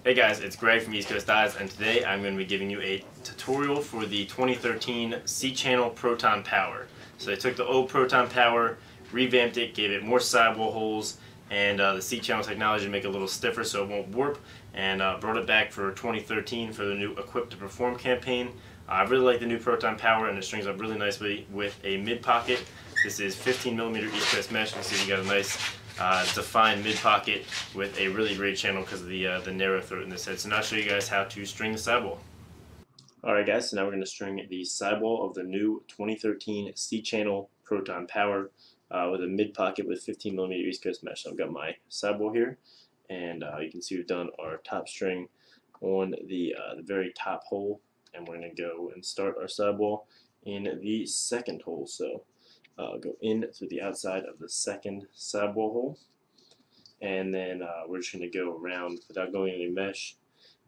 Hey guys, it's Greg from East Coast Dyes, and today I'm going to be giving you a tutorial for the 2013 C-Channel Proton Power. So they took the old Proton Power, revamped it, gave it more sidewall holes, and the C-Channel technology to make it a little stiffer so it won't warp, and brought it back for 2013 for the new Equipped to Perform campaign. I really like the new Proton Power, and it strings up really nicely with a mid-pocket. This is 15mm East Coast mesh. You can see you got a nice defined mid-pocket with a really great channel because of the narrow throat in this head. So now I'll show you guys how to string the sidewall. Alright guys, so now we're going to string the sidewall of the new 2013 C-Channel Proton Power with a mid-pocket with 15mm East Coast mesh. So I've got my sidewall here, and you can see we've done our top string on the very top hole, and we're going to go and start our sidewall in the second hole. So go in through the outside of the second sidewall hole, and then we're just going to go around without going any mesh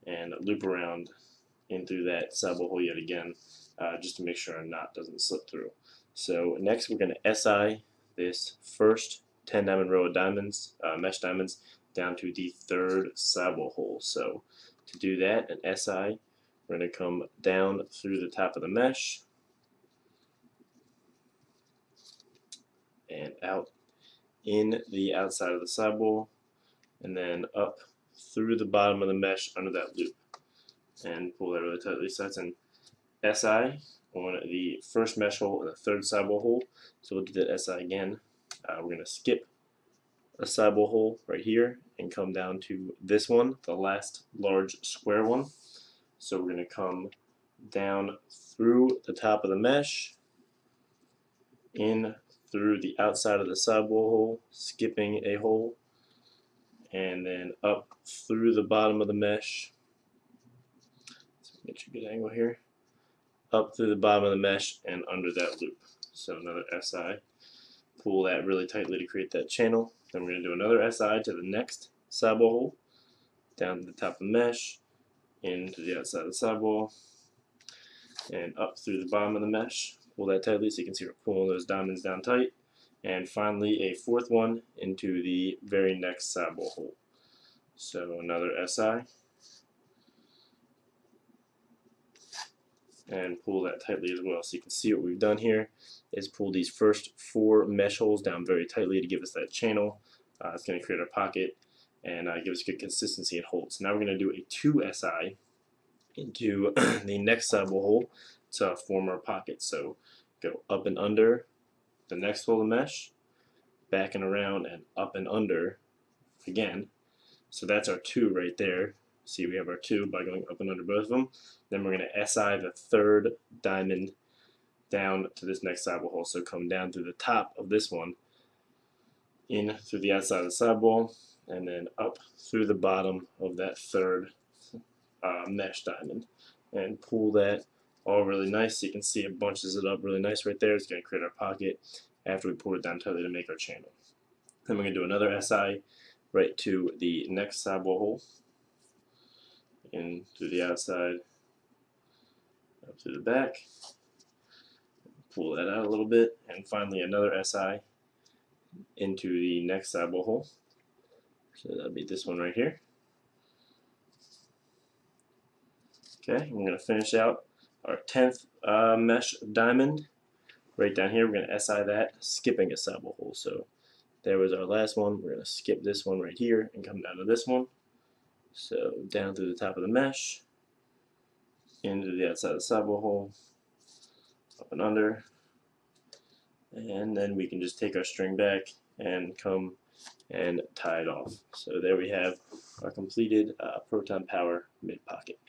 and loop around in through that sidewall hole yet again, just to make sure our knot doesn't slip through. So next we're going to SI this first 10 diamond row of diamonds, mesh diamonds, down to the third sidewall hole. So to do that, an SI, we're going to come down through the top of the mesh and out in the outside of the sidewall, and then up through the bottom of the mesh under that loop, and pull that really tightly. So that's an SI on the first mesh hole and the third sidewall hole. So we'll do that SI again. We're going to skip a sidewall hole right here and come down to this one, the last large square one. So we're going to come down through the top of the mesh, in through the outside of the sidewall hole, skipping a hole, and then up through the bottom of the mesh. So get you a good angle here. Up through the bottom of the mesh and under that loop. So another SI. Pull that really tightly to create that channel. Then we're going to do another SI to the next sidewall hole, down to the top of the mesh, into the outside of the sidewall, and up through the bottom of the mesh. Pull that tightly so you can see we're pulling those diamonds down tight. And finally a fourth one into the very next sidewall hole. So another SI, and pull that tightly as well. So you can see what we've done here is pull these first four mesh holes down very tightly to give us that channel. It's going to create our pocket and give us good consistency and hold. So now we're going to do a 2 SI into the next sidewall hole to form our pocket. So go up and under the next hole of mesh, back and around, and up and under again. So that's our 2 right there. See, we have our 2 by going up and under both of them. Then we're going to SI the third diamond down to this next sidewall hole. So come down through the top of this one, in through the outside of the sidewall, and then up through the bottom of that third mesh diamond, and pull that all really nice. So you can see it bunches it up really nice right there. It's going to create our pocket after we pull it down tightly to make our channel. Then we're going to do another SI right to the next sidewall hole, in through the outside, up through the back, pull that out a little bit, and finally another SI into the next sidewall hole. So that'll be this one right here. Okay, we're going to finish out our 10th mesh diamond right down here. We're going to SI that, skipping a sidewall hole. So there was our last one. We're going to skip this one right here and come down to this one. So down through the top of the mesh, into the outside of the sidewall hole, up and under, and then we can just take our string back and come and tie it off. So there we have our completed Proton Power mid pocket.